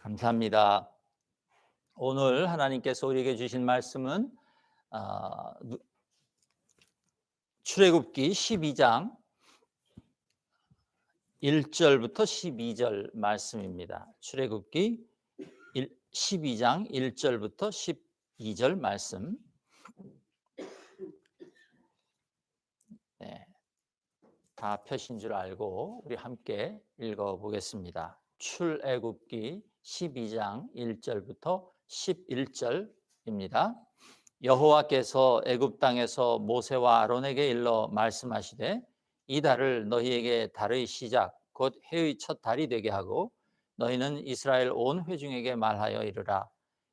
감사합니다. 오늘 하나님께서 우리에게 주신 말씀은 아, 누- 출애굽기 12장 1절부터 12절 말씀입니다. 출애굽기 12장 1절부터 12절 말씀. 네, 다 펴신 줄 알고 우리 함께 읽어보겠습니다. 출애굽기 12장 1절부터 11절입니다. 여호와께서 애굽 땅에서 모세와 아론에게 일러 말씀하시되 이 달을 너희에게 달의 시작 곧 해의 첫 달이 되게 하고 너희는 이스라엘 온 회중에게 말하여 이르라.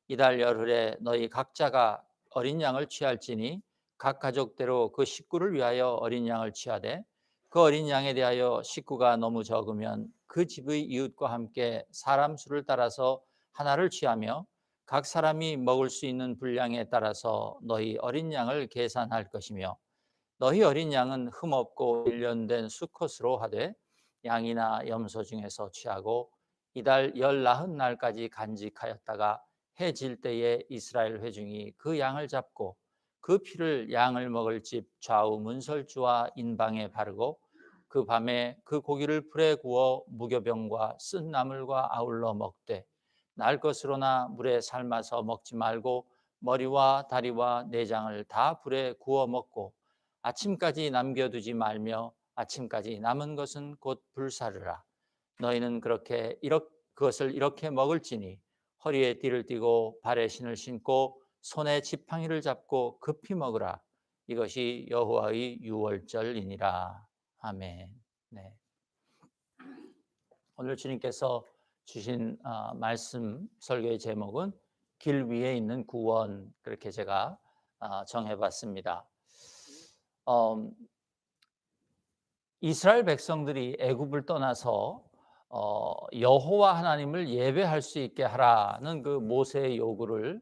이 달 열흘에 너희 각자가 어린 양을 취할지니 각 가족대로 그 식구를 위하여 어린 양을 취하되 그 어린 양에 대하여 식구가 너무 적으면 그 집의 이웃과 함께 사람 수를 따라서 하나를 취하며 각 사람이 먹을 수 있는 분량에 따라서 너희 어린 양을 계산할 것이며 너희 어린 양은 흠없고 일련된 수컷으로 하되 양이나 염소 중에서 취하고 이달 열나흔 날까지 간직하였다가 해 질 때에 이스라엘 회중이 그 양을 잡고 그 피를 양을 먹을 집 좌우 문설주와 인방에 바르고 그 밤에 그 고기를 불에 구워 무교병과 쓴 나물과 아울러 먹되 날 것으로나 물에 삶아서 먹지 말고 머리와 다리와 내장을 다 불에 구워 먹고 아침까지 남겨두지 말며 아침까지 남은 것은 곧 불사르라. 너희는 그것을 이렇게 먹을지니 허리에 띠를 띠고 발에 신을 신고 손에 지팡이를 잡고 급히 먹으라. 이것이 여호와의 유월절이니라. 아멘. 네. 오늘 주님께서 주신 말씀 설교의 제목은 길 위에 있는 구원, 그렇게 제가 정해봤습니다. 이스라엘 백성들이 애굽을 떠나서 여호와 하나님을 예배할 수 있게 하라는 그 모세의 요구를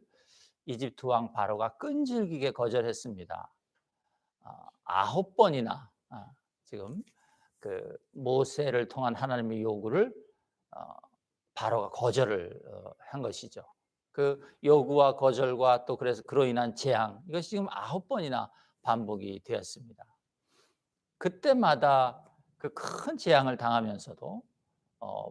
이집트 왕 바로가 끈질기게 거절했습니다. 9번이나 지금 그 모세를 통한 하나님의 요구를 어, 바로가 거절을 한 것이죠. 그 요구와 거절과 또 그래서 그로 인한 재앙, 이것이 지금 9번이나 반복이 되었습니다. 그때마다 그 큰 재앙을 당하면서도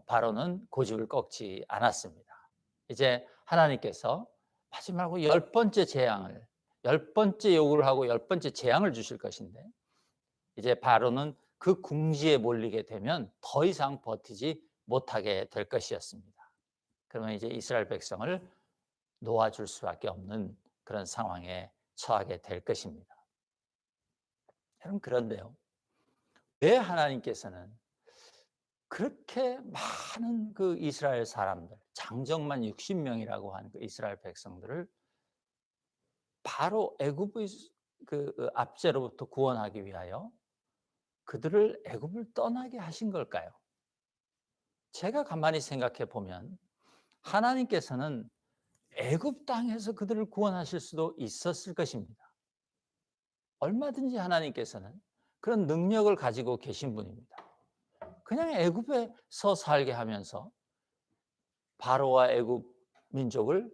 바로는 고집을 꺾지 않았습니다. 이제 하나님께서 마지막으로 10번째 재앙을, 10번째 요구를 하고 10번째 재앙을 주실 것인데 이제 바로는 그 궁지에 몰리게 되면 더 이상 버티지 못하게 될 것이었습니다. 그러면 이제 이스라엘 백성을 놓아줄 수밖에 없는 그런 상황에 처하게 될 것입니다. 여러분, 그런데요, 왜 하나님께서는 그렇게 많은 그 이스라엘 사람들, 장정만 60명이라고 하는 그 이스라엘 백성들을 바로 애굽의 그 압제로부터 구원하기 위하여 그들을 애굽을 떠나게 하신 걸까요? 제가 가만히 생각해 보면 하나님께서는 애굽 땅에서 그들을 구원하실 수도 있었을 것입니다. 얼마든지 하나님께서는 그런 능력을 가지고 계신 분입니다. 그냥 애굽에서 살게 하면서 바로와 애굽 민족을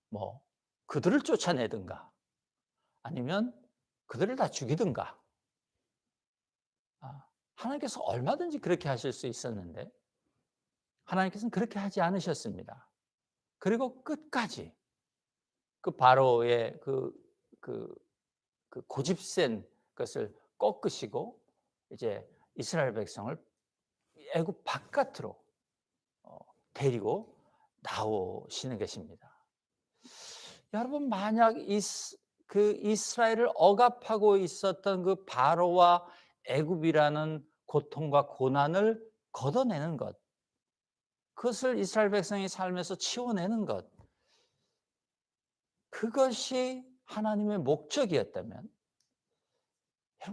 뭐 그들을 쫓아내든가 아니면 그들을 다 죽이든가, 하나님께서 얼마든지 그렇게 하실 수 있었는데 하나님께서는 그렇게 하지 않으셨습니다. 그리고 끝까지 그 바로의 그 고집센 것을 꺾으시고 이제 이스라엘 백성을 애굽 바깥으로 데리고 나오시는 것입니다. 여러분, 만약 그 이스라엘을 억압하고 있었던 그 바로와 애굽이라는 고통과 고난을 걷어내는 것, 그것을 이스라엘 백성이 살면서 치워내는 것, 그것이 하나님의 목적이었다면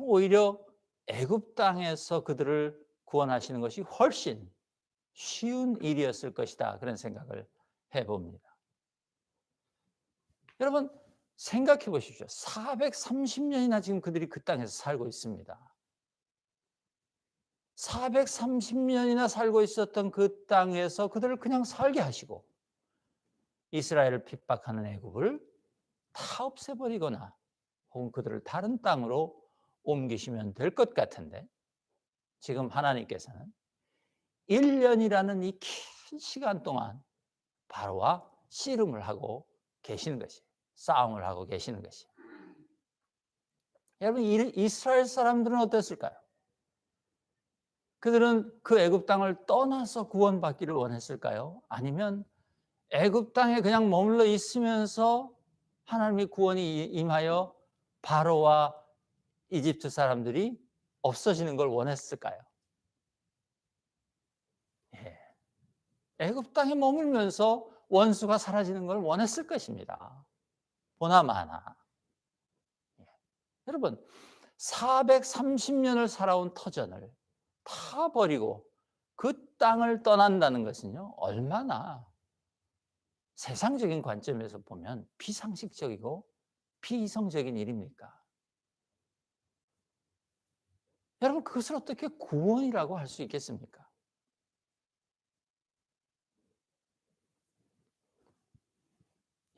오히려 애굽 땅에서 그들을 구원하시는 것이 훨씬 쉬운 일이었을 것이다, 그런 생각을 해봅니다. 여러분, 생각해 보십시오. 430년이나 지금 그들이 그 땅에서 살고 있습니다. 430년이나 살고 있었던 그 땅에서 그들을 그냥 살게 하시고 이스라엘을 핍박하는 애굽을 다 없애버리거나 혹은 그들을 다른 땅으로 옮기시면 될 것 같은데, 지금 하나님께서는 1년이라는 이 긴 시간 동안 바로와 씨름을 하고 계시는 것이에요. 싸움을 하고 계시는 것이에요. 여러분, 이스라엘 사람들은 어땠을까요? 그들은 그 애굽 땅을 떠나서 구원받기를 원했을까요? 아니면 애굽 땅에 그냥 머물러 있으면서 하나님의 구원이 임하여 바로와 이집트 사람들이 없어지는 걸 원했을까요? 예. 애굽 땅에 머물면서 원수가 사라지는 걸 원했을 것입니다. 보나마나. 예. 여러분, 430년을 살아온 터전을 다 버리고 그 땅을 떠난다는 것은요, 얼마나 세상적인 관점에서 보면 비상식적이고 비이성적인 일입니까? 여러분, 그것을 어떻게 구원이라고 할 수 있겠습니까?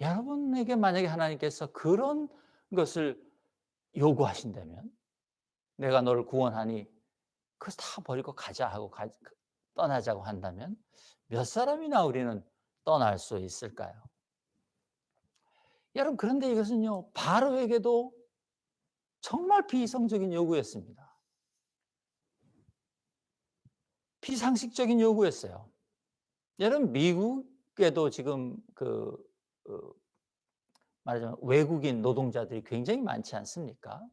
여러분에게 만약에 하나님께서 그런 것을 요구하신다면, 내가 너를 구원하니 그거 다 버리고 가자 하고 떠나자고 한다면 몇 사람이나 우리는 떠날 수 있을까요? 여러분, 그런데 이것은요, 바로에게도 정말 비이성적인 요구였습니다. 비상식적인 요구였어요. 여러분, 미국에도 지금 말하자면 외국인 노동자들이 굉장히 많지 않습니까?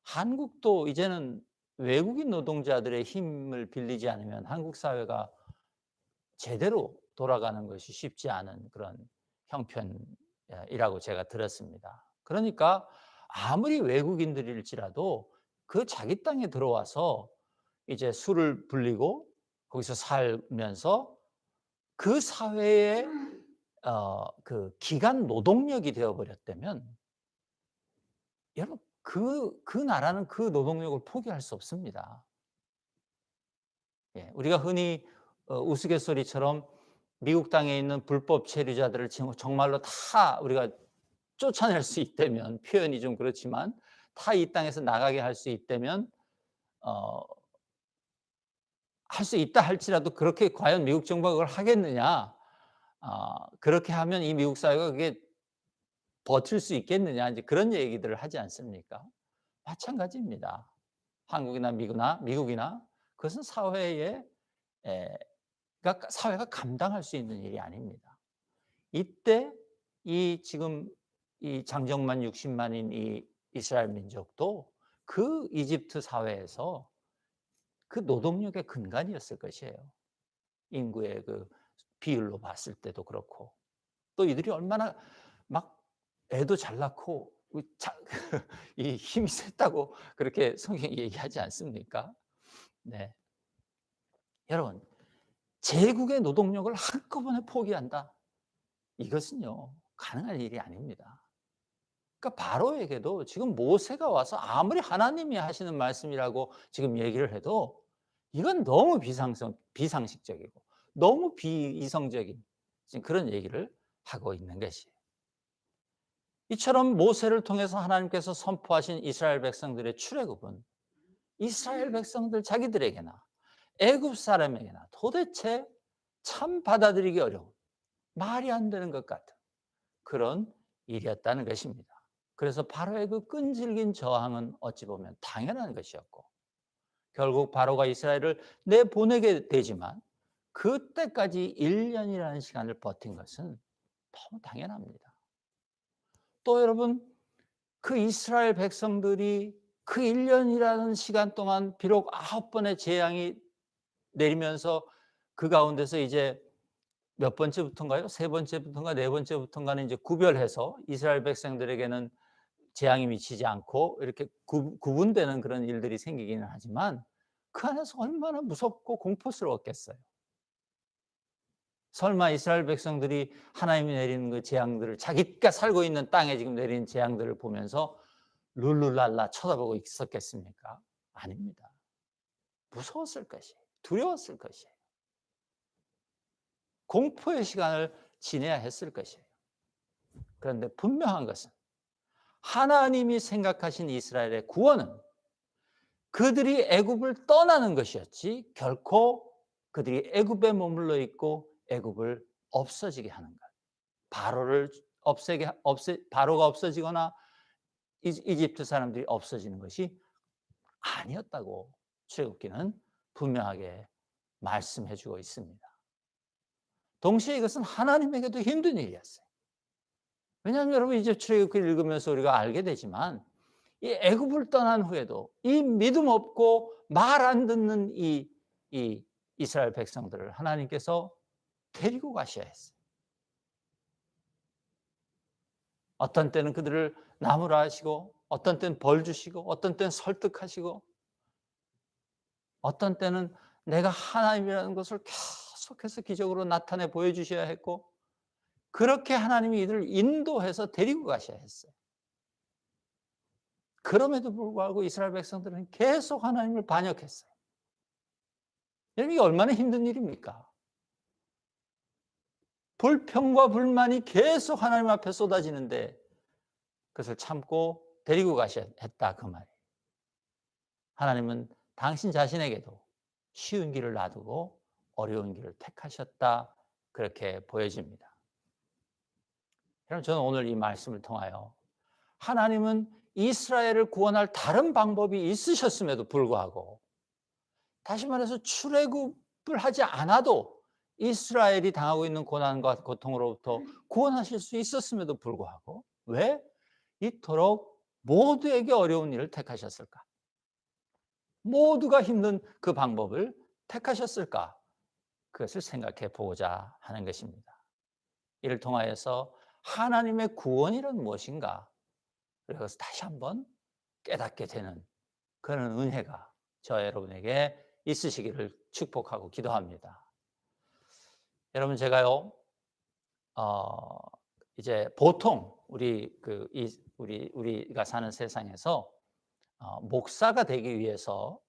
한국도 이제는 외국인 노동자들의 힘을 빌리지 않으면 한국 사회가 제대로 돌아가는 것이 쉽지 않은 그런 형편이라고 제가 들었습니다. 그러니까 아무리 외국인들일지라도 그 자기 땅에 들어와서 이제 술을 불리고 거기서 살면서 그 사회의 그 기간 노동력이 되어 버렸다면, 여러분, 그 나라는 그 노동력을 포기할 수 없습니다. 예, 우리가 흔히 우스갯소리처럼 미국 땅에 있는 불법 체류자들을 지금 정말로 다 우리가 쫓아낼 수 있다면, 표현이 좀 그렇지만 다 이 땅에서 나가게 할 수 있다면, 어 할 수 있다 할지라도 그렇게 과연 미국 정부가 그걸 하겠느냐? 그렇게 하면 이 미국 사회가 그게 버틸 수 있겠느냐, 이제 그런 얘기들을 하지 않습니까? 마찬가지입니다. 한국이나 미국이나 그것은 사회에 에 그러니까 사회가 감당할 수 있는 일이 아닙니다. 이때 이 지금 이 장정만 60만인 이 이스라엘 민족도 그 이집트 사회에서 그 노동력의 근간이었을 것이에요. 인구의 그 비율로 봤을 때도 그렇고, 또 이들이 얼마나 막 애도 잘 낳고 이 힘이 셌다고 그렇게 성경이 얘기하지 않습니까? 네. 여러분, 제국의 노동력을 한꺼번에 포기한다, 이것은요 가능한 일이 아닙니다. 그러니까 바로에게도 지금 모세가 와서 아무리 하나님이 하시는 말씀이라고 지금 얘기를 해도 이건 너무 비상식적이고 너무 비이성적인 지금 그런 얘기를 하고 있는 것이에요. 이처럼 모세를 통해서 하나님께서 선포하신 이스라엘 백성들의 출애굽은 이스라엘 백성들 자기들에게나 애굽 사람에게나 도대체 참 받아들이기 어려운, 말이 안 되는 것 같은 그런 일이었다는 것입니다. 그래서 바로의 그 끈질긴 저항은 어찌 보면 당연한 것이었고, 결국 바로가 이스라엘을 내보내게 되지만 그때까지 1년이라는 시간을 버틴 것은 너무 당연합니다. 또 여러분, 그 이스라엘 백성들이 그 1년이라는 시간 동안 비록 9번의 재앙이 내리면서 그 가운데서 이제 몇 번째부터인가요? 세 번째부터인가 네 번째부터인가는 이제 구별해서 이스라엘 백성들에게는 재앙이 미치지 않고 이렇게 구분되는 그런 일들이 생기기는 하지만 그 안에서 얼마나 무섭고 공포스러웠겠어요. 설마 이스라엘 백성들이 하나님이 내리는 그 재앙들을, 자기가 살고 있는 땅에 지금 내리는 재앙들을 보면서 룰루랄라 쳐다보고 있었겠습니까? 아닙니다. 무서웠을 것이에요. 두려웠을 것이에요. 공포의 시간을 지내야 했을 것이에요. 그런데 분명한 것은 하나님이 생각하신 이스라엘의 구원은 그들이 애굽을 떠나는 것이었지 결코 그들이 애굽에 머물러 있고 애굽을 없어지게 하는 것. 바로가 없어지거나 이집트 사람들이 없어지는 것이 아니었다고 출애굽기는 분명하게 말씀해 주고 있습니다. 동시에 이것은 하나님에게도 힘든 일이었어요. 왜냐하면 여러분 이제 출애굽기를 읽으면서 우리가 알게 되지만 이 애굽을 떠난 후에도 이 믿음 없고 말 안 듣는 이 이스라엘 백성들을 하나님께서 데리고 가셔야 했어요. 어떤 때는 그들을 나무라 하시고 어떤 때는 벌 주시고 어떤 때는 설득하시고 어떤 때는 내가 하나님이라는 것을 계속해서 기적으로 나타내 보여주셔야 했고 그렇게 하나님이 이들을 인도해서 데리고 가셔야 했어요. 그럼에도 불구하고 이스라엘 백성들은 계속 하나님을 반역했어요. 여러분 이게 얼마나 힘든 일입니까? 불평과 불만이 계속 하나님 앞에 쏟아지는데 그것을 참고 데리고 가셔야 했다 그 말이에요. 하나님은 당신 자신에게도 쉬운 길을 놔두고 어려운 길을 택하셨다 그렇게 보여집니다. 여러분 저는 오늘 이 말씀을 통하여 하나님은 이스라엘을 구원할 다른 방법이 있으셨음에도 불구하고 다시 말해서 출애굽을 하지 않아도 이스라엘이 당하고 있는 고난과 고통으로부터 구원하실 수 있었음에도 불구하고 왜 이토록 모두에게 어려운 일을 택하셨을까? 모두가 힘든 그 방법을 택하셨을까? 그것을 생각해 보고자 하는 것입니다. 이를 통하여서 하나님의 구원이란 무엇인가? 그래서 다시 한번 깨닫게 되는 그런 은혜가 저 여러분에게 있으시기를 축복하고 기도합니다. 여러분 제가요, 이제 보통 우리가 사는 세상에서 목사가 되기 위해서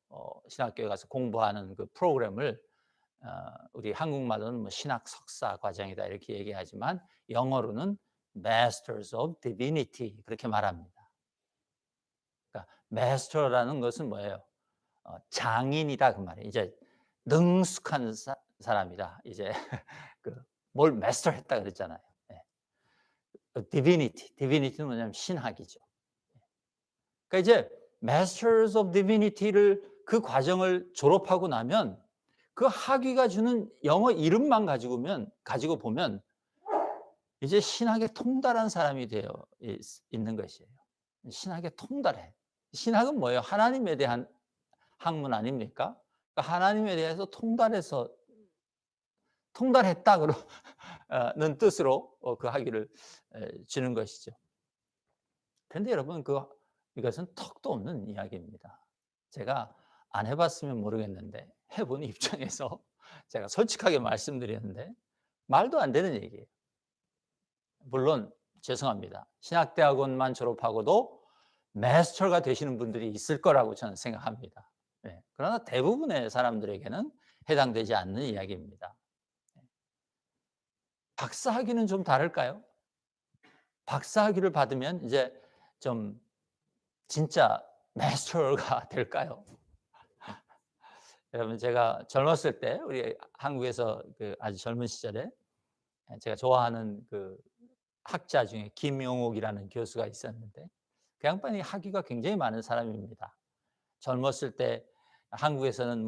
신학교에 가서 공부하는 그 프로그램을 우리 한국말로는 뭐 신학 석사 과정이다 이렇게 얘기하지만 영어로는 Masters of Divinity 그렇게 말합니다. 그러니까 Master라는 것은 뭐예요? 장인이다 그 말이에요. 이제 능숙한 사람이다. 이제 뭘 마스터했다 그랬잖아요. 네. Divinity는 뭐냐면 신학이죠. 그러니까 이제 Masters of Divinity를 그 과정을 졸업하고 나면 그 학위가 주는 영어 이름만 가지고 보면 이제 신학에 통달한 사람이 되어 있는 것이에요. 신학에 통달해. 신학은 뭐예요? 하나님에 대한 학문 아닙니까? 그러니까 하나님에 대해서 통달했다는 뜻으로 그 학위를 주는 것이죠. 그런데 여러분 이것은 턱도 없는 이야기입니다. 제가 안 해봤으면 모르겠는데 해본 입장에서 제가 솔직하게 말씀드리는데 말도 안 되는 얘기예요. 물론 죄송합니다. 신학대학원만 졸업하고도 마스터가 되시는 분들이 있을 거라고 저는 생각합니다. 네. 그러나 대부분의 사람들에게는 해당되지 않는 이야기입니다. 박사학위는 좀 다를까요? 박사학위를 받으면 이제 좀 진짜 마스터가 될까요? 여러분 제가 젊었을 때 우리 한국에서 아주 젊은 시절에 제가 좋아하는 학자 중에 김용옥이라는 교수가 있었는데 그 양반이 학위가 굉장히 많은 사람입니다. 젊었을 때 한국에서는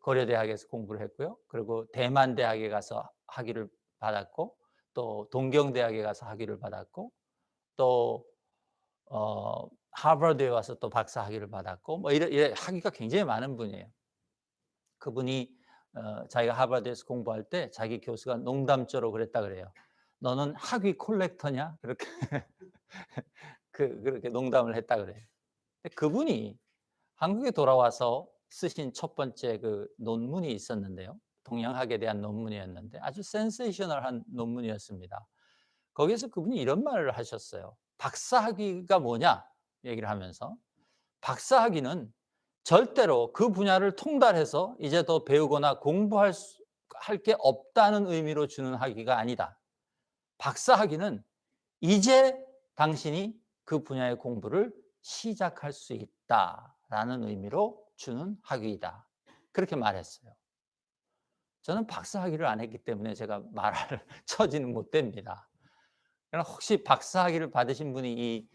고려대학에서 공부를 했고요. 그리고 대만대학에 가서 학위를 받았고 또 동경대학에 가서 학위를 받았고 또 하버드에 와서 또 박사 학위를 받았고 이래 학위가 굉장히 많은 분이에요. 그분이 자기가 하버드에서 공부할 때 자기 교수가 농담조로 그랬다 그래요. 너는 학위 콜렉터냐? 그렇게 농담을 했다 그래요. 근데 그분이 한국에 돌아와서 쓰신 첫 번째 논문이 있었는데요. 동양학에 대한 논문이었는데 아주 센세이셔널한 논문이었습니다. 거기에서 그분이 이런 말을 하셨어요. 박사학위가 뭐냐? 얘기를 하면서 박사학위는 절대로 그 분야를 통달해서 이제 더 배우거나 공부할 게 없다는 의미로 주는 학위가 아니다. 박사학위는 이제 당신이 그 분야의 공부를 시작할 수 있다라는 의미로 주는 학위이다. 그렇게 말했어요. 저는 박사학위를 안 했기 때문에 제가 말할 처지는 못 됩니다. 그러나 혹시 박사학위를 받으신 분이 이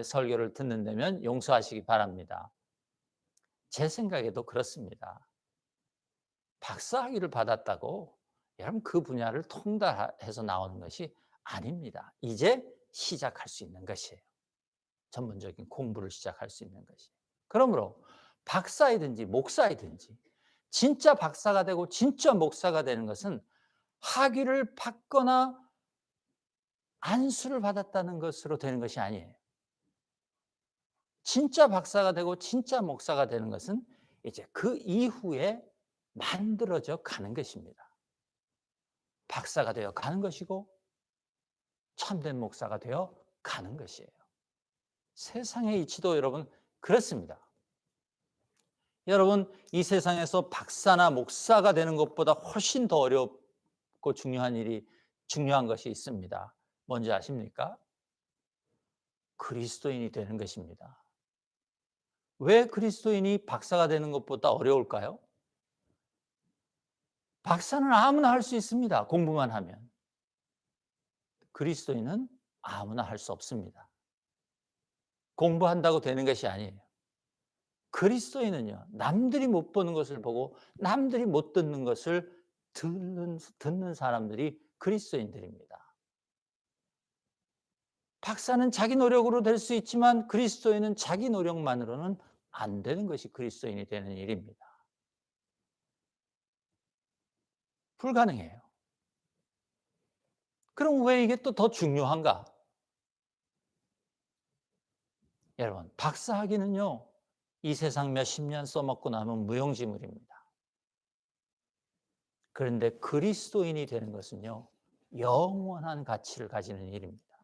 설교를 듣는다면 용서하시기 바랍니다. 제 생각에도 그렇습니다. 박사학위를 받았다고 여러분 그 분야를 통달해서 나오는 것이 아닙니다. 이제 시작할 수 있는 것이에요. 전문적인 공부를 시작할 수 있는 것이. 그러므로 박사이든지 목사이든지 진짜 박사가 되고 진짜 목사가 되는 것은 학위를 받거나 안수를 받았다는 것으로 되는 것이 아니에요. 진짜 박사가 되고 진짜 목사가 되는 것은 이제 그 이후에 만들어져 가는 것입니다. 박사가 되어 가는 것이고 참된 목사가 되어 가는 것이에요. 세상의 이치도 여러분 그렇습니다. 여러분 이 세상에서 박사나 목사가 되는 것보다 훨씬 더 어렵고 중요한 것이 있습니다. 뭔지 아십니까? 그리스도인이 되는 것입니다. 왜 그리스도인이 박사가 되는 것보다 어려울까요? 박사는 아무나 할 수 있습니다. 공부만 하면. 그리스도인은 아무나 할 수 없습니다. 공부한다고 되는 것이 아니에요. 그리스도인은요, 남들이 못 보는 것을 보고 남들이 못 듣는 것을 듣는 사람들이 그리스도인들입니다. 박사는 자기 노력으로 될 수 있지만 그리스도인은 자기 노력만으로는 안 되는 것이 그리스도인이 되는 일입니다. 불가능해요. 그럼 왜 이게 또 더 중요한가? 여러분, 박사학위는요, 이 세상 몇십 년 써먹고 나면 무용지물입니다. 그런데 그리스도인이 되는 것은요, 영원한 가치를 가지는 일입니다.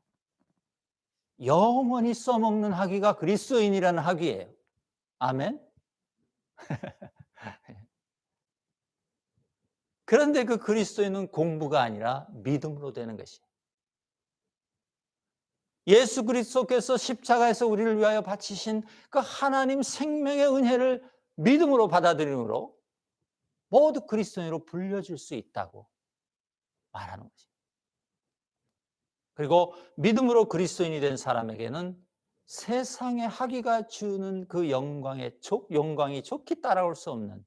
영원히 써먹는 학위가 그리스도인이라는 학위예요. 아멘? 그런데 그 그리스도인은 공부가 아니라 믿음으로 되는 것이에요. 예수 그리스도께서 십자가에서 우리를 위하여 바치신 그 하나님 생명의 은혜를 믿음으로 받아들임으로 모두 그리스도인으로 불려질 수 있다고 말하는 것입니다. 그리고 믿음으로 그리스도인이 된 사람에게는 세상의 학위가 주는 그 영광이 좋게 따라올 수 없는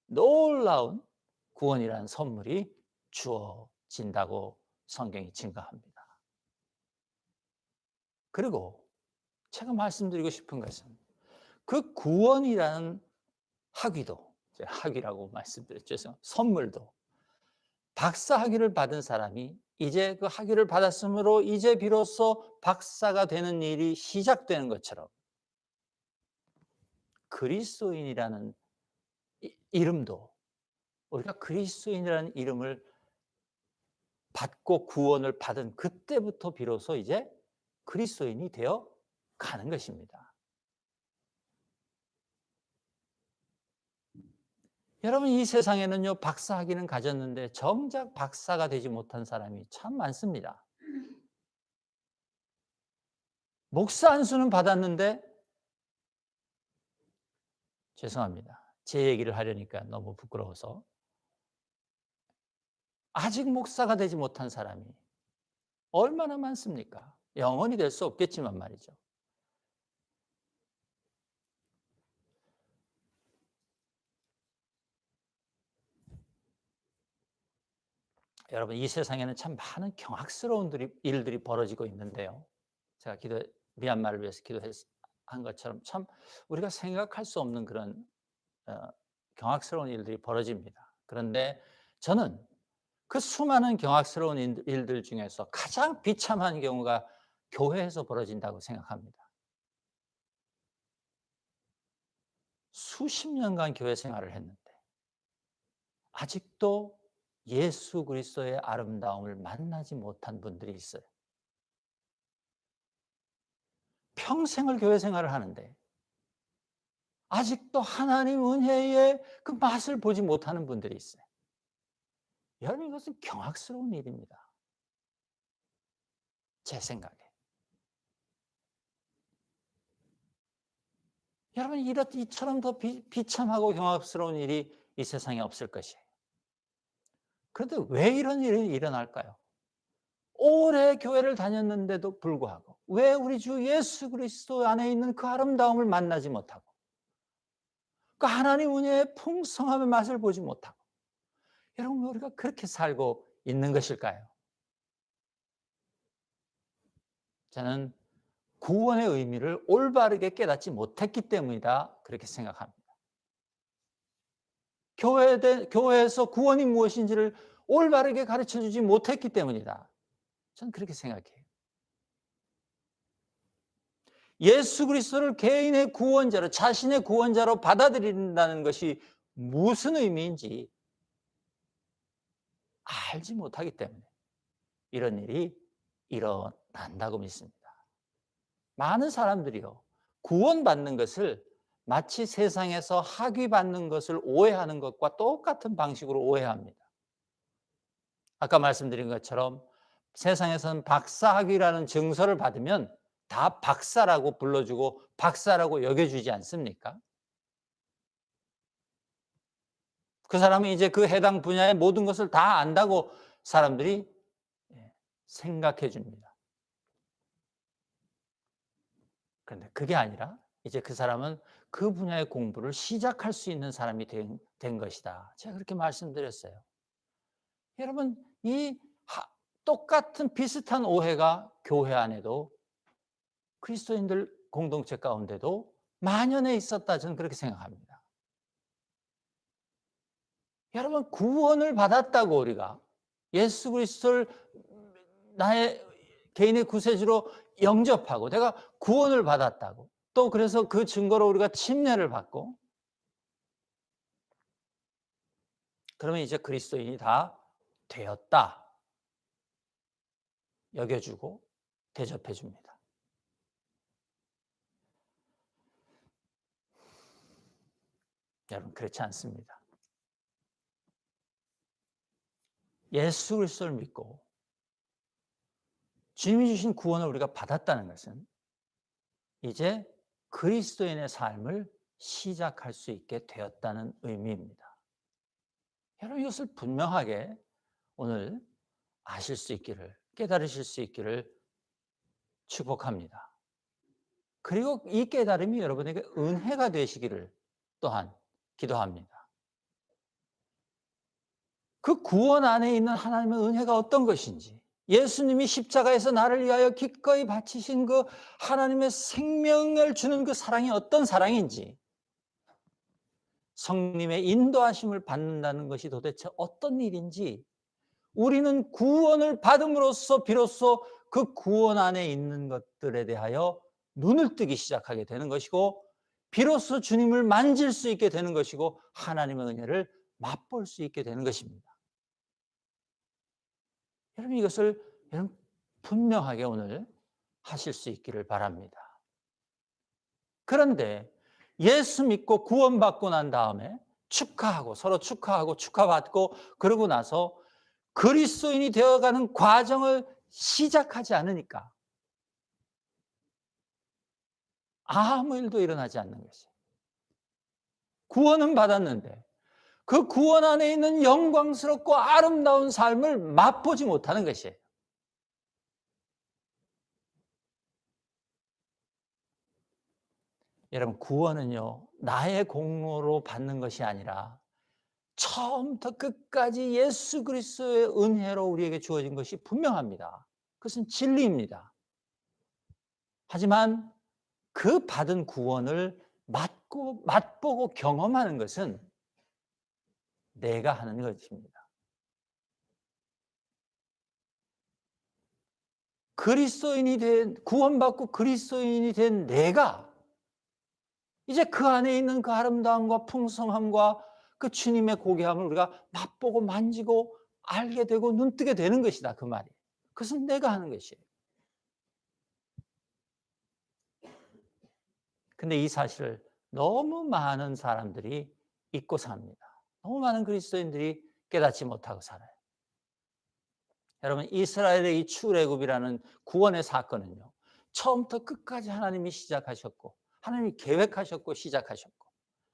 놀라운 구원이라는 선물이 주어진다고 성경이 증거합니다. 그리고 제가 말씀드리고 싶은 것은 그 구원이라는 학위도, 학위라고 말씀드렸죠. 선물도 박사 학위를 받은 사람이 이제 그 학위를 받았으므로 이제 비로소 박사가 되는 일이 시작되는 것처럼 그리스도인이라는 이름도 우리가 그리스도인이라는 이름을 받고 구원을 받은 그때부터 비로소 이제 그리스도인이 되어 가는 것입니다. 여러분 이 세상에는요 박사 학위는 가졌는데 정작 박사가 되지 못한 사람이 참 많습니다. 목사 안수는 받았는데 죄송합니다. 제 얘기를 하려니까 너무 부끄러워서 아직 목사가 되지 못한 사람이 얼마나 많습니까? 영원히 될 수 없겠지만 말이죠. 여러분 이 세상에는 참 많은 경악스러운 일들이 벌어지고 있는데요. 제가 미얀마를 위해서 기도한 것처럼 참 우리가 생각할 수 없는 그런 경악스러운 일들이 벌어집니다. 그런데 저는 그 수많은 경악스러운 일들 중에서 가장 비참한 경우가 교회에서 벌어진다고 생각합니다. 수십 년간 교회 생활을 했는데 아직도 예수 그리스도의 아름다움을 만나지 못한 분들이 있어요. 평생을 교회 생활을 하는데 아직도 하나님 은혜의 그 맛을 보지 못하는 분들이 있어요. 여러분 이것은 경악스러운 일입니다. 제 생각에. 여러분, 이처럼 더 비참하고 경악스러운 일이 이 세상에 없을 것이에요. 그런데 왜 이런 일이 일어날까요? 오래 교회를 다녔는데도 불구하고 왜 우리 주 예수 그리스도 안에 있는 그 아름다움을 만나지 못하고 그 하나님 은혜의 풍성함의 맛을 보지 못하고 여러분, 우리가 그렇게 살고 있는 것일까요? 저는 구원의 의미를 올바르게 깨닫지 못했기 때문이다, 그렇게 생각합니다. 교회에서 구원이 무엇인지를 올바르게 가르쳐주지 못했기 때문이다, 저는 그렇게 생각해요. 예수 그리스도를 개인의 구원자로, 자신의 구원자로 받아들인다는 것이 무슨 의미인지 알지 못하기 때문에 이런 일이 일어난다고 믿습니다. 많은 사람들이요, 구원받는 것을 마치 세상에서 학위받는 것을 오해하는 것과 똑같은 방식으로 오해합니다. 아까 말씀드린 것처럼 세상에서는 박사학위라는 증서를 받으면 다 박사라고 불러주고 박사라고 여겨주지 않습니까? 그 사람은 이제 그 해당 분야의 모든 것을 다 안다고 사람들이 생각해 줍니다. 그런데 그게 아니라 이제 그 사람은 그 분야의 공부를 시작할 수 있는 사람이 된 것이다, 제가 그렇게 말씀드렸어요. 여러분, 똑같은 비슷한 오해가 교회 안에도 그리스도인들 공동체 가운데도 만연해 있었다, 저는 그렇게 생각합니다. 여러분, 구원을 받았다고 우리가 예수 그리스도를 나의 개인의 구세주로 영접하고 내가 구원을 받았다고, 또 그래서 그 증거로 우리가 침례를 받고, 그러면 이제 그리스도인이 다 되었다 여겨주고 대접해 줍니다. 여러분, 그렇지 않습니다. 예수 그리스도를 믿고 주님이 주신 구원을 우리가 받았다는 것은 이제 그리스도인의 삶을 시작할 수 있게 되었다는 의미입니다. 여러분, 이것을 분명하게 오늘 아실 수 있기를, 깨달으실 수 있기를 축복합니다. 그리고 이 깨달음이 여러분에게 은혜가 되시기를 또한 기도합니다. 그 구원 안에 있는 하나님의 은혜가 어떤 것인지, 예수님이 십자가에서 나를 위하여 기꺼이 바치신 그 하나님의 생명을 주는 그 사랑이 어떤 사랑인지, 성령님의 인도하심을 받는다는 것이 도대체 어떤 일인지, 우리는 구원을 받음으로써 비로소 그 구원 안에 있는 것들에 대하여 눈을 뜨기 시작하게 되는 것이고, 비로소 주님을 만질 수 있게 되는 것이고, 하나님의 은혜를 맛볼 수 있게 되는 것입니다. 여러분, 이것을 분명하게 오늘 하실 수 있기를 바랍니다. 그런데 예수 믿고 구원받고 난 다음에 축하하고 서로 축하하고 축하받고 그러고 나서 그리스도인이 되어가는 과정을 시작하지 않으니까 아무 일도 일어나지 않는 것이에요. 구원은 받았는데 그 구원 안에 있는 영광스럽고 아름다운 삶을 맛보지 못하는 것이에요. 여러분, 구원은요, 나의 공로로 받는 것이 아니라 처음부터 끝까지 예수 그리스도의 은혜로 우리에게 주어진 것이 분명합니다. 그것은 진리입니다. 하지만 그 받은 구원을 맛보고 경험하는 것은 내가 하는 것입니다. 구원받고 그리스도인이 된 내가 이제 그 안에 있는 그 아름다움과 풍성함과 그 주님의 고귀함을 우리가 맛보고 만지고 알게 되고 눈뜨게 되는 것이다, 그 말이. 그것은 내가 하는 것이에요. 근데 이 사실을 너무 많은 사람들이 잊고 삽니다. 너무 많은 그리스도인들이 깨닫지 못하고 살아요. 여러분, 이스라엘의 이 출애굽이라는 구원의 사건은요, 처음부터 끝까지 하나님이 시작하셨고, 하나님이 계획하셨고 시작하셨고,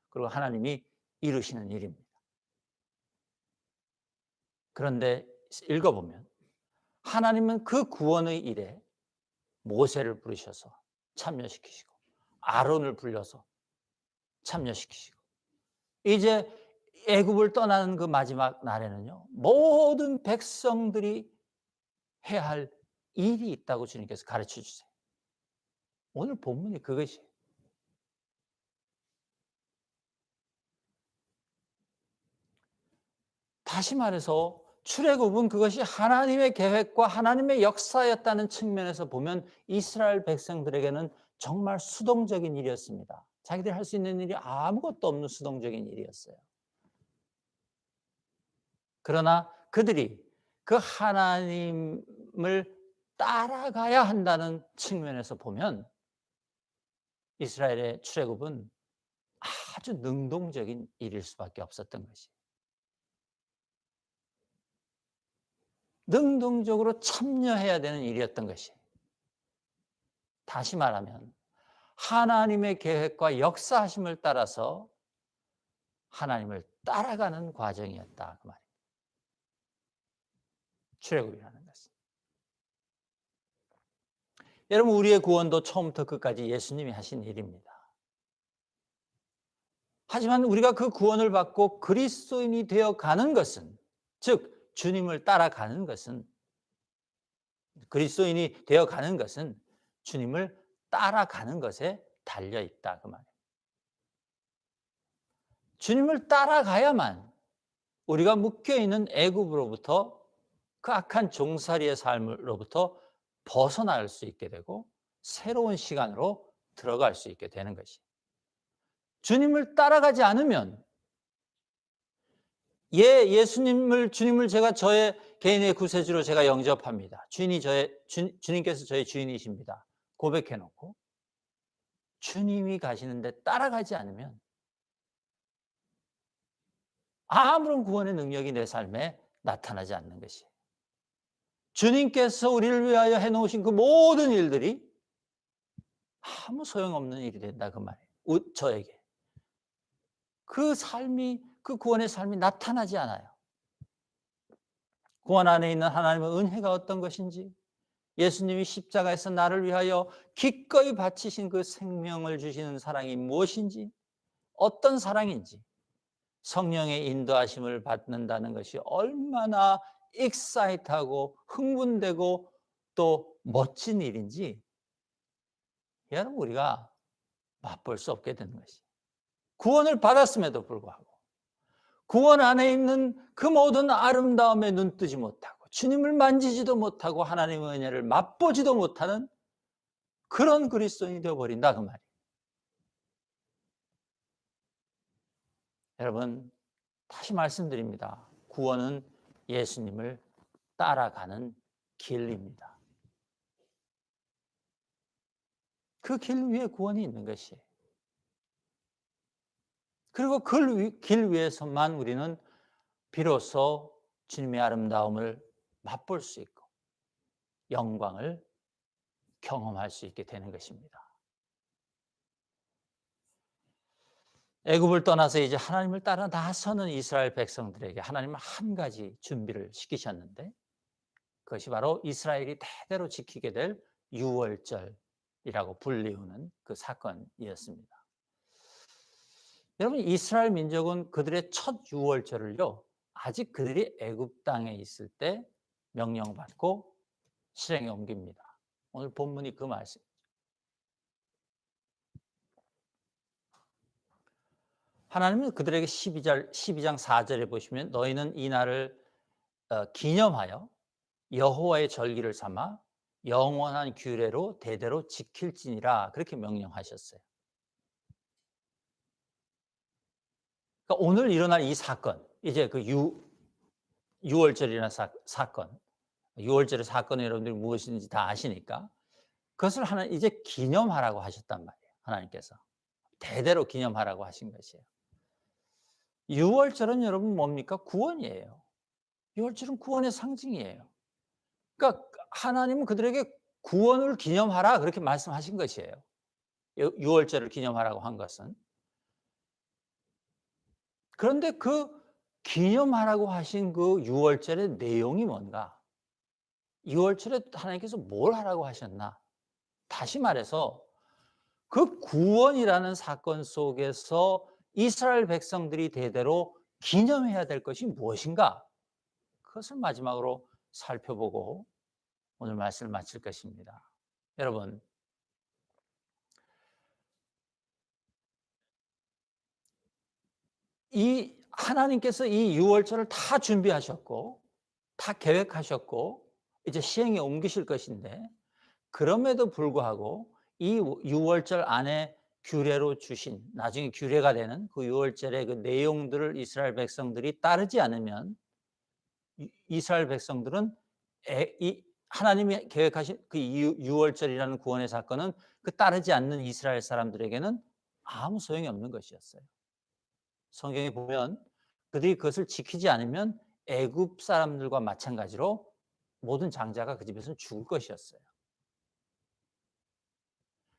그리고 하나님이 이루시는 일입니다. 그런데 읽어보면 하나님은 그 구원의 일에 모세를 부르셔서 참여시키시고, 아론을 불러서 참여시키시고, 이제 애굽을 떠나는 그 마지막 날에는요, 모든 백성들이 해야 할 일이 있다고 주님께서 가르쳐 주세요. 오늘 본문이 그것이에요. 다시 말해서 출애굽은 그것이 하나님의 계획과 하나님의 역사였다는 측면에서 보면 이스라엘 백성들에게는 정말 수동적인 일이었습니다. 자기들이 할 수 있는 일이 아무것도 없는 수동적인 일이었어요. 그러나 그들이 그 하나님을 따라가야 한다는 측면에서 보면 이스라엘의 출애굽은 아주 능동적인 일일 수밖에 없었던 것이. 능동적으로 참여해야 되는 일이었던 것이. 다시 말하면 하나님의 계획과 역사하심을 따라서 하나님을 따라가는 과정이었다 그 말입니다. 출애굽이라는 것은. 여러분, 우리의 구원도 처음부터 끝까지 예수님이 하신 일입니다. 하지만 우리가 그 구원을 받고 그리스도인이 되어 가는 것은, 즉 주님을 따라가는 것은, 그리스도인이 되어 가는 것은 주님을 따라가는 것에 달려 있다 그 말이에요. 주님을 따라가야만 우리가 묶여 있는 애굽으로부터, 그 악한 종살이의 삶으로부터 벗어날 수 있게 되고 새로운 시간으로 들어갈 수 있게 되는 것이. 주님을 따라가지 않으면 주님을 제가 저의 개인의 구세주로 제가 영접합니다. 주님께서 저의 주인이십니다. 고백해 놓고 주님이 가시는데 따라가지 않으면 아무런 구원의 능력이 내 삶에 나타나지 않는 것이에요. 주님께서 우리를 위하여 해놓으신 그 모든 일들이 아무 소용없는 일이 된다 그 말이에요. 저에게. 그 구원의 삶이 나타나지 않아요. 구원 안에 있는 하나님의 은혜가 어떤 것인지, 예수님이 십자가에서 나를 위하여 기꺼이 바치신 그 생명을 주시는 사랑이 무엇인지, 어떤 사랑인지, 성령의 인도하심을 받는다는 것이 얼마나 익사이트하고 흥분되고 또 멋진 일인지 여러분 우리가 맛볼 수 없게 되는 것이. 구원을 받았음에도 불구하고 구원 안에 있는 그 모든 아름다움에 눈뜨지 못하고 주님을 만지지도 못하고 하나님의 은혜를 맛보지도 못하는 그런 그리스도인이 되어버린다 그 말이에요. 여러분, 다시 말씀드립니다. 구원은 예수님을 따라가는 길입니다. 그 길 위에 구원이 있는 것이에요. 그리고 그 길 위에서만 우리는 비로소 주님의 아름다움을 맛볼 수 있고 영광을 경험할 수 있게 되는 것입니다. 애굽을 떠나서 이제 하나님을 따라 나서는 이스라엘 백성들에게 하나님은 한 가지 준비를 시키셨는데 그것이 바로 이스라엘이 대대로 지키게 될 유월절이라고 불리우는 그 사건이었습니다. 여러분, 이스라엘 민족은 그들의 첫 유월절을요, 아직 그들이 애굽 땅에 있을 때 명령받고 실행에 옮깁니다. 오늘 본문이 그 말씀. 하나님은 그들에게 12장 4절에 보시면 너희는 이 날을 기념하여 여호와의 절기를 삼아 영원한 규례로 대대로 지킬지니라 그렇게 명령하셨어요. 그러니까 오늘 일어날 이 사건, 이제 그 유월절이라는 사건, 유월절의 사건이 여러분들이 무엇인지 다 아시니까 그것을 이제 기념하라고 하셨단 말이에요. 하나님께서 대대로 기념하라고 하신 것이에요. 유월절은 여러분 뭡니까? 구원이에요. 유월절은 구원의 상징이에요. 그러니까 하나님은 그들에게 구원을 기념하라 그렇게 말씀하신 것이에요. 유월절을 기념하라고 한 것은. 그런데 그 기념하라고 하신 그 유월절의 내용이 뭔가? 유월절에 하나님께서 뭘 하라고 하셨나? 다시 말해서 그 구원이라는 사건 속에서 이스라엘 백성들이 대대로 기념해야 될 것이 무엇인가? 그것을 마지막으로 살펴보고 오늘 말씀을 마칠 것입니다. 여러분, 이 하나님께서 이 유월절을 다 준비하셨고 다 계획하셨고 이제 시행에 옮기실 것인데, 그럼에도 불구하고 이 유월절 안에 규례로 주신, 나중에 규례가 되는 그 유월절의 그 내용들을 이스라엘 백성들이 따르지 않으면 이스라엘 백성들은 이 하나님이 계획하신 그 유월절이라는 구원의 사건은 그 따르지 않는 이스라엘 사람들에게는 아무 소용이 없는 것이었어요. 성경에 보면 그들이 그것을 지키지 않으면 애굽 사람들과 마찬가지로 모든 장자가 그 집에서는 죽을 것이었어요.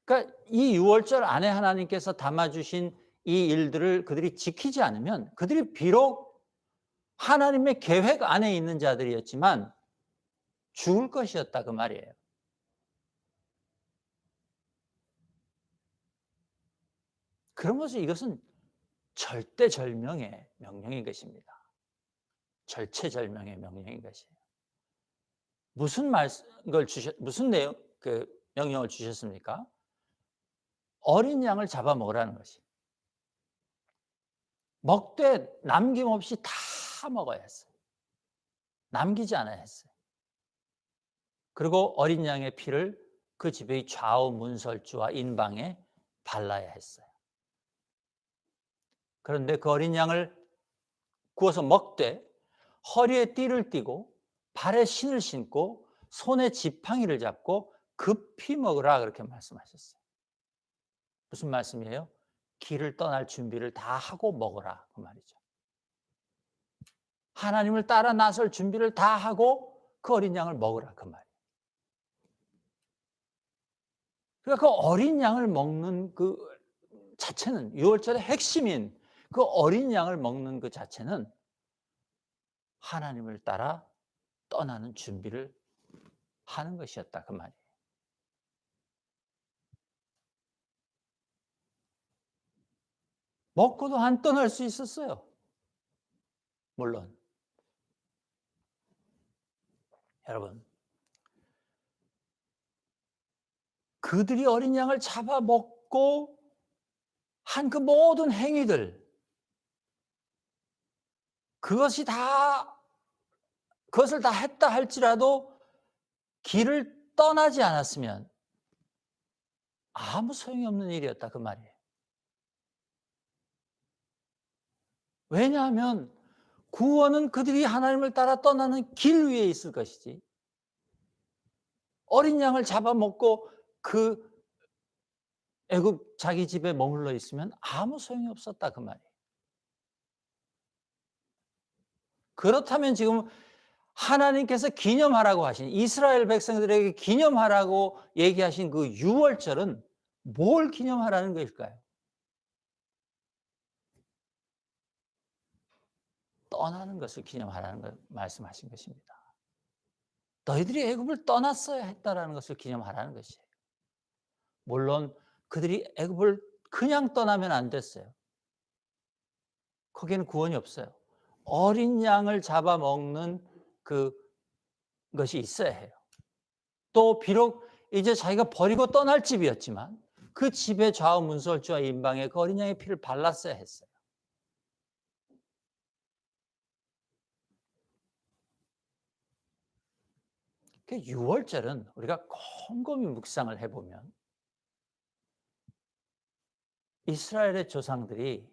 그러니까 이 유월절 안에 하나님께서 담아주신 이 일들을 그들이 지키지 않으면 그들이 비록 하나님의 계획 안에 있는 자들이었지만 죽을 것이었다 그 말이에요. 그러면서 이것은 절대절명의 명령인 것입니다. 절체절명의 명령인 것이에요. 무슨 내용, 명령을 주셨습니까? 어린 양을 잡아 먹으라는 것이. 먹되 남김없이 다 먹어야 했어요. 남기지 않아야 했어요. 그리고 어린 양의 피를 그 집의 좌우 문설주와 인방에 발라야 했어요. 그런데 그 어린 양을 구워서 먹되 허리에 띠를 띠고 발에 신을 신고 손에 지팡이를 잡고 급히 먹으라 그렇게 말씀하셨어요. 무슨 말씀이에요? 길을 떠날 준비를 다 하고 먹으라 그 말이죠. 하나님을 따라 나설 준비를 다 하고 그 어린 양을 먹으라 그 말이에요. 그러니까 그 어린 양을 먹는 그 자체는, 유월절의 핵심인 그 어린 양을 먹는 그 자체는 하나님을 따라 떠나는 준비를 하는 것이었다 그 말이에요. 먹고도 안 떠날 수 있었어요. 물론 여러분, 그들이 어린 양을 잡아먹고 한 그 모든 행위들, 그것이 다, 그것을 다 했다 할지라도 길을 떠나지 않았으면 아무 소용이 없는 일이었다 그 말이에요. 왜냐하면 구원은 그들이 하나님을 따라 떠나는 길 위에 있을 것이지, 어린 양을 잡아먹고 그 애굽 자기 집에 머물러 있으면 아무 소용이 없었다 그 말이에요. 그렇다면 지금 하나님께서 기념하라고 하신, 이스라엘 백성들에게 기념하라고 얘기하신 그 유월절은 뭘 기념하라는 것일까요? 떠나는 것을 기념하라는 걸 말씀하신 것입니다. 너희들이 애굽을 떠났어야 했다라는 것을 기념하라는 것이에요. 물론 그들이 애굽을 그냥 떠나면 안 됐어요. 거기에는 구원이 없어요. 어린 양을 잡아먹는 그것이 있어야 해요. 또 비록 이제 자기가 버리고 떠날 집이었지만 그 집의 좌우 문설주와 인방에 그 어린 양의 피를 발랐어야 했어요. 그 유월절은 우리가 곰곰이 묵상을 해보면 이스라엘의 조상들이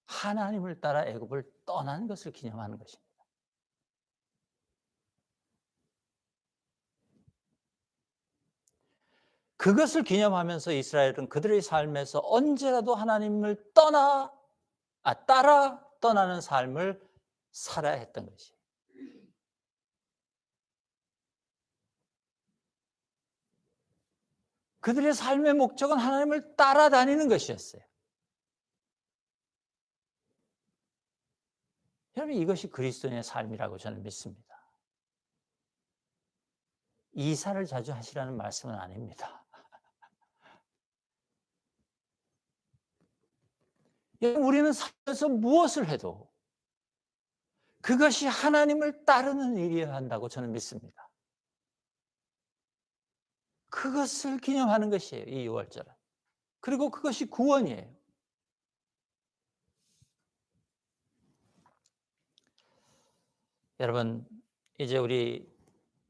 하나님을 따라 애굽을 떠난 것을 기념하는 것입니다. 그것을 기념하면서 이스라엘은 그들의 삶에서 언제라도 하나님을 따라 떠나는 삶을 살아야 했던 것이에요. 그들의 삶의 목적은 하나님을 따라다니는 것이었어요. 여러분, 이것이 그리스도인의 삶이라고 저는 믿습니다. 이사를 자주 하시라는 말씀은 아닙니다. 우리는 살면서 무엇을 해도 그것이 하나님을 따르는 일이어야 한다고 저는 믿습니다. 그것을 기념하는 것이에요, 이 유월절은. 그리고 그것이 구원이에요. 여러분, 이제 우리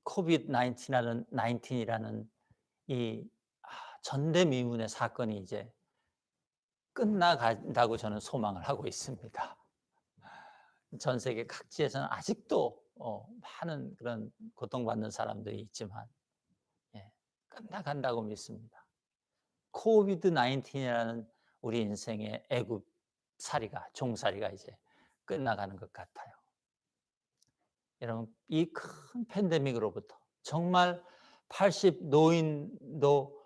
코비드 19이라는 이 전대미문의 사건이 이제 끝나간다고 저는 소망을 하고 있습니다. 전 세계 각지에서는 아직도 많은 그런 고통받는 사람들이 있지만 끝나간다고 믿습니다. 코비드 19이라는 우리 인생의 애굽살이가, 종살이가 이제 끝나가는 것 같아요. 여러분, 이 큰 팬데믹으로부터 정말 80 노인도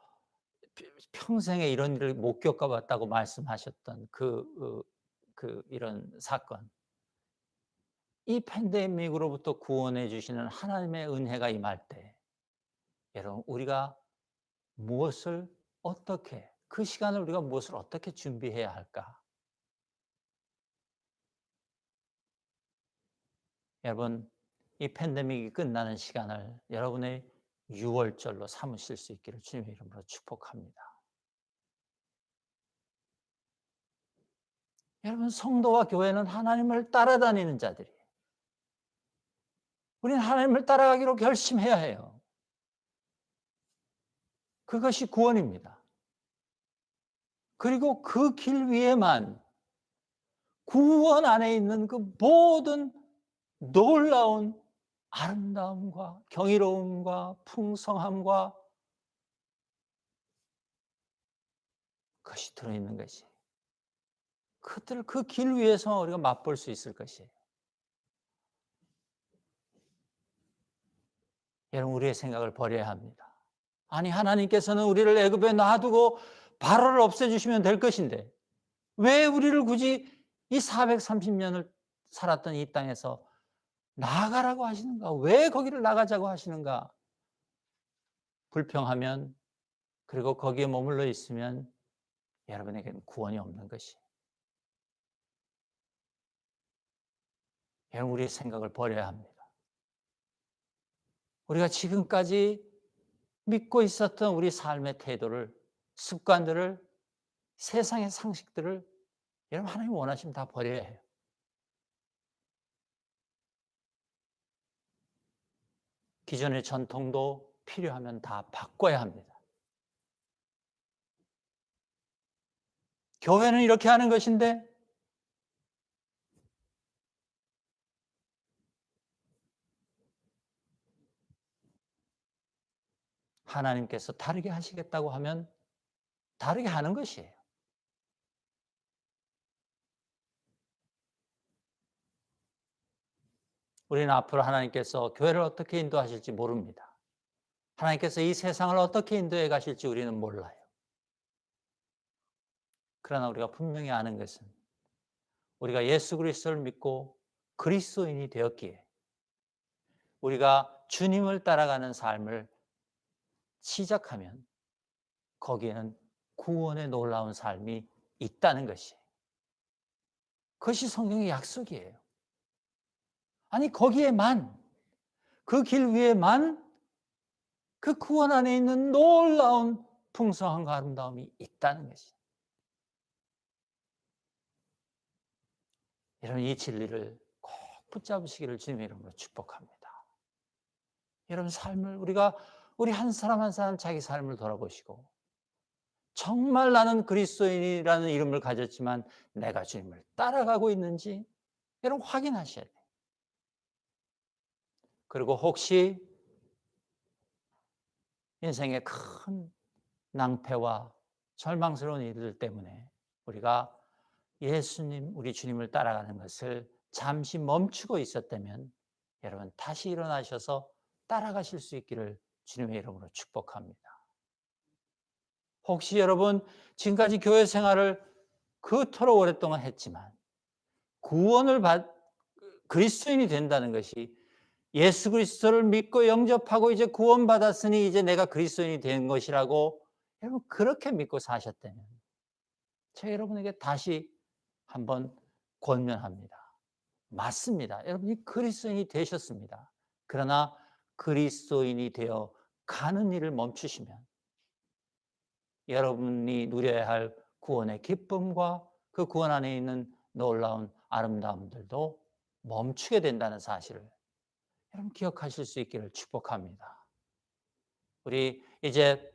평생에 이런 일을 못 겪어봤다고 말씀하셨던 이런 사건. 이 팬데믹으로부터 구원해 주시는 하나님의 은혜가 임할 때, 여러분, 우리가 무엇을 어떻게, 그 시간을 우리가 무엇을 어떻게 준비해야 할까? 여러분, 이 팬데믹이 끝나는 시간을 여러분의 유월절로 삼으실 수 있기를 주님의 이름으로 축복합니다. 여러분, 성도와 교회는 하나님을 따라다니는 자들이에요. 우리는 하나님을 따라가기로 결심해야 해요. 그것이 구원입니다. 그리고 그 길 위에만 구원 안에 있는 그 모든 놀라운 아름다움과 경이로움과 풍성함과 그것이 들어있는 것이, 그 길 위에서 우리가 맛볼 수 있을 것이에요. 여러분, 우리의 생각을 버려야 합니다. 아니, 하나님께서는 우리를 애굽에 놔두고 바로를 없애주시면 될 것인데 왜 우리를 굳이 이 430년을 살았던 이 땅에서 나가라고 하시는가? 왜 거기를 나가자고 하시는가? 불평하면, 그리고 거기에 머물러 있으면 여러분에게는 구원이 없는 것이. 여러분, 우리의 생각을 버려야 합니다. 우리가 지금까지 믿고 있었던 우리 삶의 태도를, 습관들을, 세상의 상식들을 여러분, 하나님 원하시면 다 버려야 해요. 기존의 전통도 필요하면 다 바꿔야 합니다. 교회는 이렇게 하는 것인데 하나님께서 다르게 하시겠다고 하면 다르게 하는 것이에요. 우리는 앞으로 하나님께서 교회를 어떻게 인도하실지 모릅니다. 하나님께서 이 세상을 어떻게 인도해 가실지 우리는 몰라요. 그러나 우리가 분명히 아는 것은 우리가 예수 그리스도를 믿고 그리스도인이 되었기에 우리가 주님을 따라가는 삶을 시작하면 거기에는 구원의 놀라운 삶이 있다는 것이에요. 그것이 성경의 약속이에요. 아니, 거기에만, 그 길 위에만 그 구원 안에 있는 놀라운 풍성함과 아름다움이 있다는 것이에요. 여러분, 이 진리를 꼭 붙잡으시기를 주님의 이름으로 축복합니다. 여러분, 삶을 우리 한 사람 한 사람 자기 삶을 돌아보시고 정말 나는 그리스도인이라는 이름을 가졌지만 내가 주님을 따라가고 있는지 여러분 확인하셔야 돼요. 그리고 혹시 인생의 큰 낭패와 절망스러운 일들 때문에 우리가 예수님, 우리 주님을 따라가는 것을 잠시 멈추고 있었다면 여러분 다시 일어나셔서 따라가실 수 있기를 주님의 이름으로 축복합니다. 혹시 여러분 지금까지 교회 생활을 그토록 오랫동안 했지만 구원을 그리스도인이 된다는 것이 예수 그리스도를 믿고 영접하고 이제 구원받았으니 이제 내가 그리스도인이 된 것이라고 여러분 그렇게 믿고 사셨다면 제가 여러분에게 다시 한번 권면합니다. 맞습니다. 여러분이 그리스도인이 되셨습니다. 그러나 그리스도인이 되어 가는 일을 멈추시면 여러분이 누려야 할 구원의 기쁨과 그 구원 안에 있는 놀라운 아름다움들도 멈추게 된다는 사실을 여러분 기억하실 수 있기를 축복합니다. 우리 이제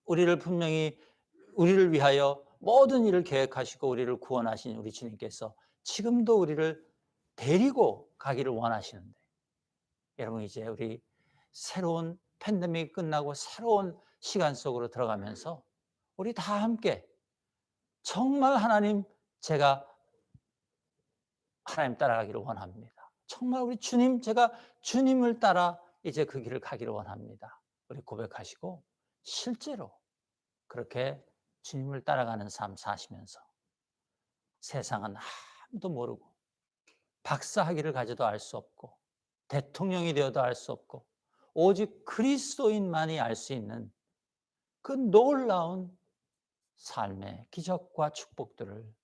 우리를 위하여 모든 일을 계획하시고 우리를 구원하신 우리 주님께서 지금도 우리를 데리고 가기를 원하시는데 여러분 이제 우리 새로운 팬데믹이 끝나고 새로운 시간 속으로 들어가면서 우리 다 함께 정말 제가 하나님 따라가기를 원합니다. 정말 우리 주님, 제가 주님을 따라 이제 그 길을 가기를 원합니다. 우리 고백하시고 실제로 그렇게 주님을 따라가는 삶 사시면서 세상은 아무도 모르고 박사학위를 가져도 알 수 없고 대통령이 되어도 알 수 없고 오직 그리스도인만이 알 수 있는 그 놀라운 삶의 기적과 축복들을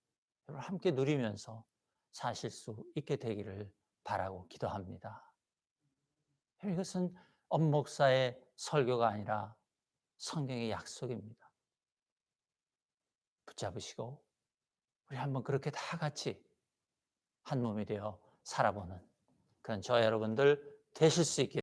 함께 누리면서 사실 수 있게 되기를 바라고 기도합니다. 이것은 엄목사의 설교가 아니라 성경의 약속입니다. 붙잡으시고 우리 한번 그렇게 다 같이 한 몸이 되어 살아보는 그런 저와 여러분들 되실 수 있게